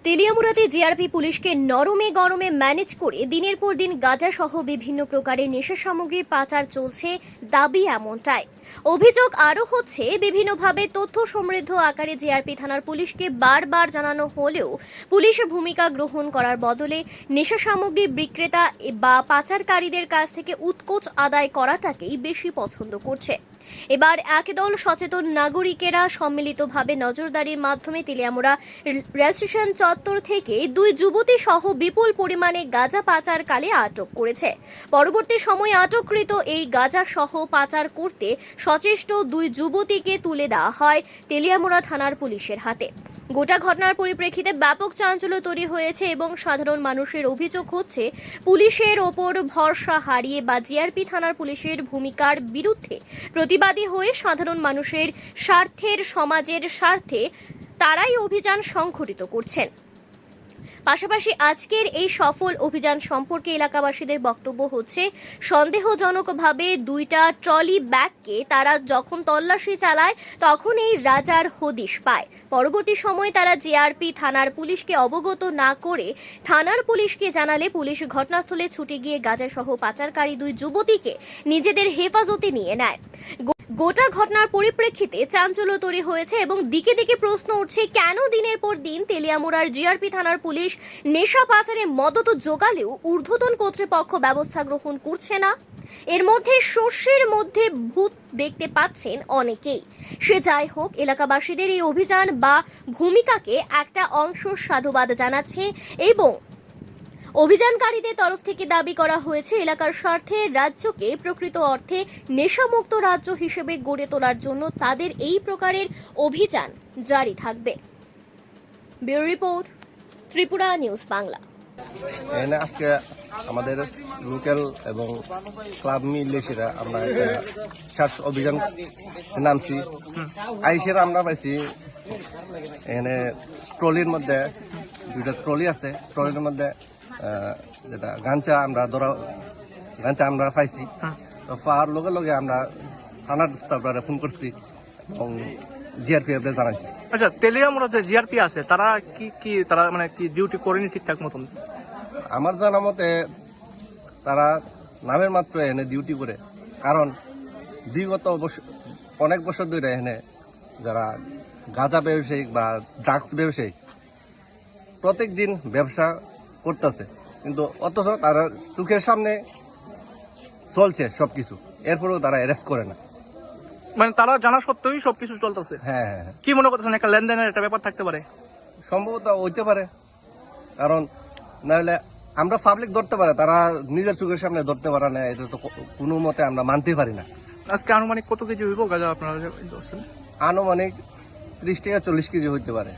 তেলিয়ামুড়াতে GRP পুলিশকে নরমে গরমে manage করে দিনের পর দিন গাঁজা সহ বিভিন্ন প্রকারের নেশা সামগ্রীর পাচার চলছে, দাবি এমনটাই। অভিযোগ আরও হচ্ছে, বিভিন্নভাবে তথ্য সমৃদ্ধ আকারে জিআরপি থানার পুলিশকে বারবার জানানো হলেও পুলিশ ভূমিকা গ্রহণ করার বদলে নেশা সামগ্রী বিক্রেতা বা পাচারকারীদের কাছ থেকে উৎকোচ আদায় করাটাকেই বেশি পছন্দ করছে। এবার একদল সচেতন নাগরিকেরা সম্মিলিতভাবে নজরদারির মাধ্যমে তেলিয়ামুড়া রেল স্টেশন চত্বর থেকে দুই যুবতী সহ বিপুল পরিমাণে গাঁজা পাচারকালে আটক করেছে। পরবর্তী সময়ে আটককৃত এই গাঁজা সহ পাচার করতে সচেষ্ট দুই যুবতীকে তুলে দেওয়া হয় তেলিয়ামুড়া থানার পুলিশের হাতে। গোটা ঘটনার পরিপ্রেক্ষিতে ব্যাপক চাঞ্চল্য তৈরি হয়েছে এবং সাধারণ মানুষের অভিযোগ হচ্ছে, পুলিশের ওপর ভরসা হারিয়ে বা জিআরপি থানার পুলিশের ভূমিকার বিরুদ্ধে প্রতিবাদী হয়ে সাধারণ মানুষের স্বার্থের, সমাজের স্বার্থে তারাই অভিযান সংঘটিত করছেন। পাশাপাশি আজকের এই সফল অভিযান সম্পর্কে এলাকাবাসীদের বক্তব্য হচ্ছে, সন্দেহজনকভাবে দুইটা ট্রলি ব্যাগকে তারা যখন তল্লাশি চালায় তখন এই রাজার হদিশ পায়। পরবর্তী সময়ে তারা জিআরপি থানার পুলিশকে অবগত না করে থানার পুলিশকে জানালে পুলিশ ঘটনাস্থলে ছুটে গিয়ে গাঁজা সহ পাচারকারী দুই যুবতীকে নিজেদের হেফাজতে নিয়ে নেয়। গোটা ঘটনার পরিপ্রেক্ষিতে চাঞ্চল্য তৈরি হয়েছে এবং দিকে দিকে প্রশ্ন উঠছে, কেন দিনের পর দিন তেলিয়ামুড়ার জিআরপি থানার পুলিশ নেশা পাচারে মদত জোগালেও ঊর্ধ্বতন কর্তৃপক্ষ ব্যবস্থা গ্রহণ করছে না। এর মধ্যে শস্যের মধ্যে ভূত দেখতে পাচ্ছেন অনেকেই। সে যাই হোক, এলাকাবাসীদের এই অভিযান বা ভূমিকাকে একটা অংশ সাধুবাদ জানাচ্ছে এবং অভিযানকারীদের তরফ থেকে দাবি করা হয়েছে, এলাকার স্বার্থে রাজ্যকে প্রকৃত অর্থে নেশামুক্ত রাজ্য হিসেবে গড়ে তোলার জন্য তাদের এই প্রকারের অভিযান জারি থাকবে। Bureau report, Tripura news Bangla. আজকে আমাদের লোকাল এবং ক্লাব মিলেছিরা আমরা সার্চ অভিযান নামছি। আইসের আমরা পাইছি এখানে ট্রলির মধ্যে দুইটা ট্রলি আছে, ট্রলির মধ্যে যেটা গাঞ্জা আমরা পাইছি। তো পাওয়ার লগে লগে আমরা থানার স্টাফরা ফোন করছি এবং জিআরপিএফ জানাইছি। আচ্ছা, তেলিয়ামুড়া যে জিআরপি আছে তারা তারা মানে কি ডিউটি করেনি ঠিকঠাক মতন? আমার জানা মতে তারা নামের মাত্র এনে ডিউটি করে, কারণ বিগত অনেক বছর ধরে এখানে যারা গাঁজা ব্যবসায়িক বা ড্রাগস ব্যবসায়িক প্রত্যেক দিন ব্যবসা করতেছে, কিন্তু অথচ তারা চোখের সামনে চলছে সবকিছু, এরপরেও তারা অ্যারেস্ট করে না। মানে তারা জানা সত্ত্বেই সবকিছু চলতেছে। হ্যাঁ হ্যাঁ হ্যাঁ। কি মনে করতেছেন, একটা লেনদেনের একটা ব্যাপার থাকতে পারে? সম্ভবত হইতে পারে, কারণ নাহলে আমরা পাবলিক ধরতে পারে, তারা নিজের চোখের সামনে ধরতে পারে না, এটা তো কোনো মতে আমরা মানতে পারি না। আজকে আনুমানিক কত কেজি হইব গাঁজা আপনারা? আনুমানিক 30 থেকে 40 কেজি হইতে পারে।